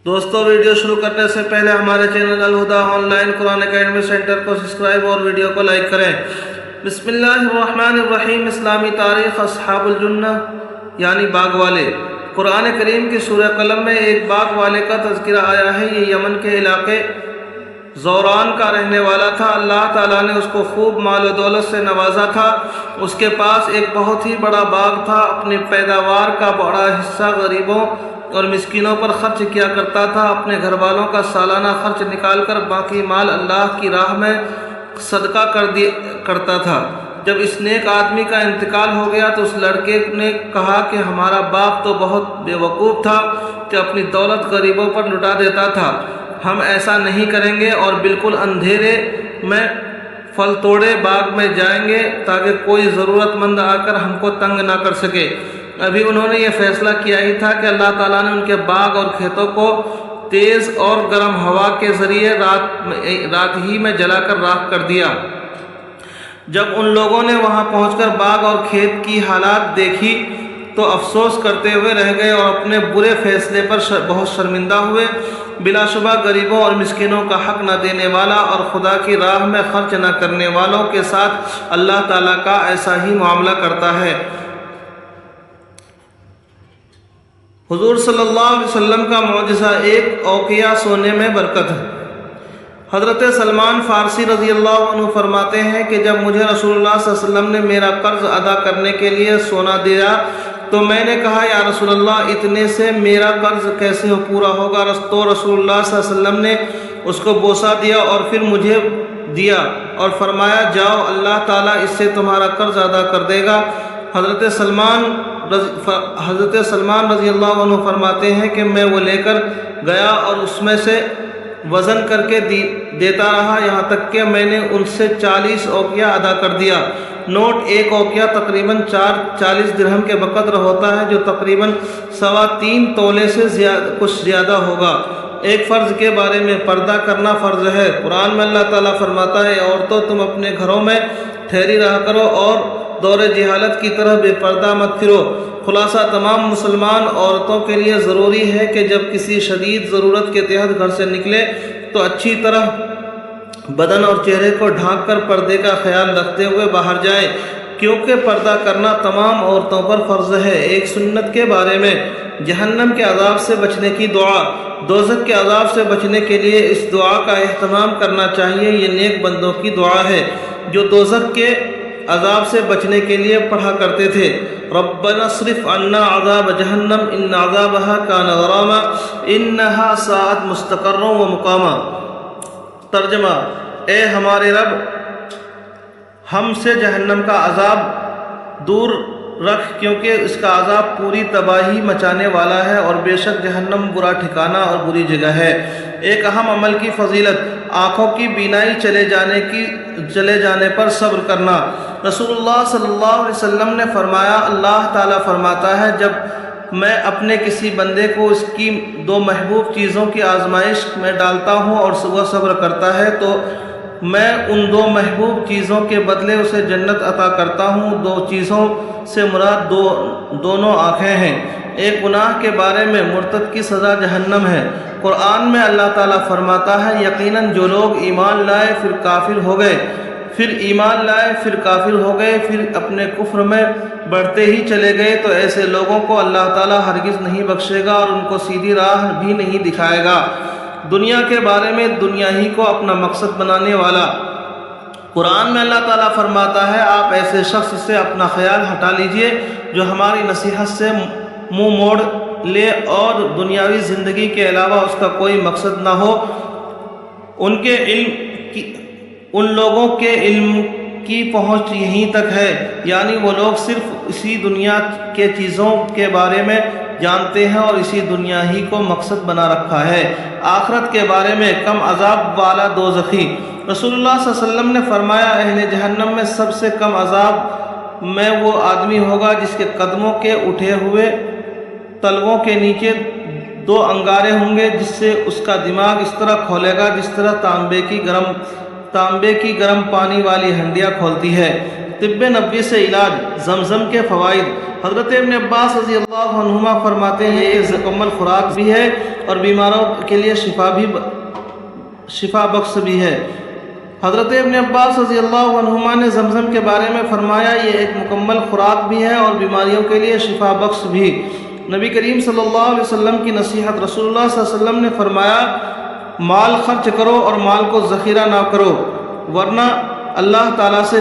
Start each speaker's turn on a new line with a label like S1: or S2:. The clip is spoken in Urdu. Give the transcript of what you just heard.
S1: دوستو ویڈیو شروع کرنے سے پہلے ہمارے channel Alhuda online Quran academy centre کو سبسکرائب اور ویڈیو کو لائک کریں۔ بسم اللہ الرحمن الرحیم۔ اسلامی تاریخ اصحاب الجنہ یعنی باغ والے۔ قرآن کریم کی سورہ قلم میں ایک باغ والے کا تذکرہ آیا ہے۔ یہ یمن کے علاقے زوران کا رہنے والا تھا۔ اللہ تعالیٰ نے اس کو خوب مال و دولت سے نوازا تھا۔ اس کے پاس ایک بہت ہی بڑا باغ تھا۔ اپنی پیداوار کا بڑا حصہ غریبوں اور مسکینوں پر خرچ کیا کرتا تھا۔ اپنے گھر والوں کا سالانہ خرچ نکال کر باقی مال اللہ کی راہ میں صدقہ کرتا تھا۔ جب اس نیک آدمی کا انتقال ہو گیا تو اس لڑکے نے کہا کہ ہمارا باپ تو بہت بے وقوف تھا کہ اپنی دولت غریبوں پر لٹا دیتا تھا۔ ہم ایسا نہیں کریں گے اور بالکل اندھیرے میں پھل توڑے باغ میں جائیں گے تاکہ کوئی ضرورت مند آ کر ہم کو تنگ نہ کر سکے۔ ابھی انہوں نے یہ فیصلہ کیا ہی تھا کہ اللہ تعالیٰ نے ان کے باغ اور کھیتوں کو تیز اور گرم ہوا کے ذریعے رات ہی میں جلا کر راکھ کر دیا۔ جب ان لوگوں نے وہاں پہنچ کر باغ اور کھیت کی حالات دیکھی تو افسوس کرتے ہوئے رہ گئے اور اپنے برے فیصلے پر بہت شرمندہ ہوئے۔ بلا شبہ غریبوں اور مسکینوں کا حق نہ دینے والا اور خدا کی راہ میں خرچ نہ کرنے والوں کے ساتھ اللہ تعالیٰ کا ایسا ہی معاملہ کرتا ہے۔ حضور صلی اللہ علیہ وسلم کا معجزہ ایک اوقیہ سونے میں برکت ہے۔ حضرت سلمان فارسی رضی اللہ عنہ فرماتے ہیں کہ جب مجھے رسول اللہ صلی اللہ علیہ وسلم نے میرا قرض ادا کرنے کے لیے سونا دیا تو میں نے کہا یا رسول اللہ اتنے سے میرا قرض کیسے پورا ہوگا؟ تو رسول اللہ صلی اللہ علیہ وسلم نے اس کو بوسہ دیا اور پھر مجھے دیا اور فرمایا جاؤ اللہ تعالیٰ اس سے تمہارا قرض ادا کر دے گا۔ حضرت سلمان رضی اللہ عنہ فرماتے ہیں کہ میں وہ لے کر گیا اور اس میں سے وزن کر کے دیتا رہا یہاں تک کہ میں نے ان سے 40 اوقیہ ادا کر دیا۔ نوٹ ایک اوقیہ تقریباً 40 درہم کے بقدر ہوتا ہے جو تقریباً 3.25 تولے سے کچھ زیادہ ہوگا۔ ایک فرض کے بارے میں پردہ کرنا فرض ہے۔ قرآن میں اللہ تعالیٰ فرماتا ہے عورتوں تم اپنے گھروں میں ٹھہری رہا کرو اور دور جہالت کی طرح بے پردہ مت پھرو۔ خلاصہ تمام مسلمان عورتوں کے لیے ضروری ہے کہ جب کسی شدید ضرورت کے تحت گھر سے نکلے تو اچھی طرح بدن اور چہرے کو ڈھانک کر پردے کا خیال رکھتے ہوئے باہر جائیں کیونکہ پردہ کرنا تمام عورتوں پر فرض ہے۔ ایک سنت کے بارے میں جہنم کے عذاب سے بچنے کی دعا۔ دوزخ کے عذاب سے بچنے کے لیے اس دعا کا اہتمام کرنا چاہیے۔ یہ نیک بندوں کی دعا ہے جو دوزخ کے عذاب سے بچنے کے لیے پڑھا کرتے تھے۔ ربنا اصرف عنا عذاب جہنم ان عذابها کان غراما انها ساءت مستقرا و مقاما۔ ترجمہ: اے ہمارے رب ہم سے جہنم کا عذاب دور رکھ کیونکہ اس کا عذاب پوری تباہی مچانے والا ہے اور بے شک جہنم برا ٹھکانہ اور بری جگہ ہے۔ ایک اہم عمل کی فضیلت آنکھوں کی بینائی چلے جانے پر صبر کرنا۔ رسول اللہ صلی اللہ علیہ وسلم نے فرمایا اللہ تعالیٰ فرماتا ہے جب میں اپنے کسی بندے کو اس کی 2 محبوب چیزوں کی آزمائش میں ڈالتا ہوں اور وہ صبر کرتا ہے تو میں ان 2 محبوب چیزوں کے بدلے اسے جنت عطا کرتا ہوں۔ 2 چیزوں سے مراد دونوں آنکھیں ہیں۔ ایک گناہ کے بارے میں مرتد کی سزا جہنم ہے۔ قرآن میں اللہ تعالیٰ فرماتا ہے یقیناً جو لوگ ایمان لائے پھر کافر ہو گئے پھر ایمان لائے پھر کافر ہو گئے پھر اپنے کفر میں بڑھتے ہی چلے گئے تو ایسے لوگوں کو اللہ تعالیٰ ہرگز نہیں بخشے گا اور ان کو سیدھی راہ بھی نہیں دکھائے گا۔ دنیا کے بارے میں دنیا ہی کو اپنا مقصد بنانے والا۔ قرآن میں اللہ تعالیٰ فرماتا ہے آپ ایسے شخص سے اپنا خیال ہٹا لیجئے جو ہماری نصیحت سے منہ موڑ لے اور دنیاوی زندگی کے علاوہ اس کا کوئی مقصد نہ ہو۔ ان لوگوں کے علم کی پہنچ یہیں تک ہے، یعنی وہ لوگ صرف اسی دنیا کے چیزوں کے بارے میں جانتے ہیں اور اسی دنیا ہی کو مقصد بنا رکھا ہے۔ آخرت کے بارے میں کم عذاب والا دوزخی۔ رسول اللہ صلی اللہ علیہ وسلم نے فرمایا اہل جہنم میں سب سے کم عذاب میں وہ آدمی ہوگا جس کے قدموں کے اٹھے ہوئے تلووں کے نیچے 2 انگارے ہوں گے جس سے اس کا دماغ اس طرح کھولے گا جس طرح تانبے کی گرم پانی والی ہنڈیاں کھولتی ہے۔ طب نبوی سے علاج، زمزم کے فوائد۔ حضرت ابن عباس رضی اللہ عنہما فرماتے ہیں کہ مکمل خوراک بھی ہے اور بیماروں کے لیے شفا بخش بھی ہے۔ حضرت ابن عباس رضی اللہ عنہما نے زمزم کے بارے میں فرمایا یہ ایک مکمل خوراک بھی ہے اور بیماریوں کے لیے شفا بخش بھی۔ نبی کریم صلی اللہ علیہ وسلم کی نصیحت، رسول اللہ صلی اللہ علیہ وسلم نے فرمایا مال خرچ کرو اور مال کو ذخیرہ نہ کرو ورنہ اللہ تعالیٰ سے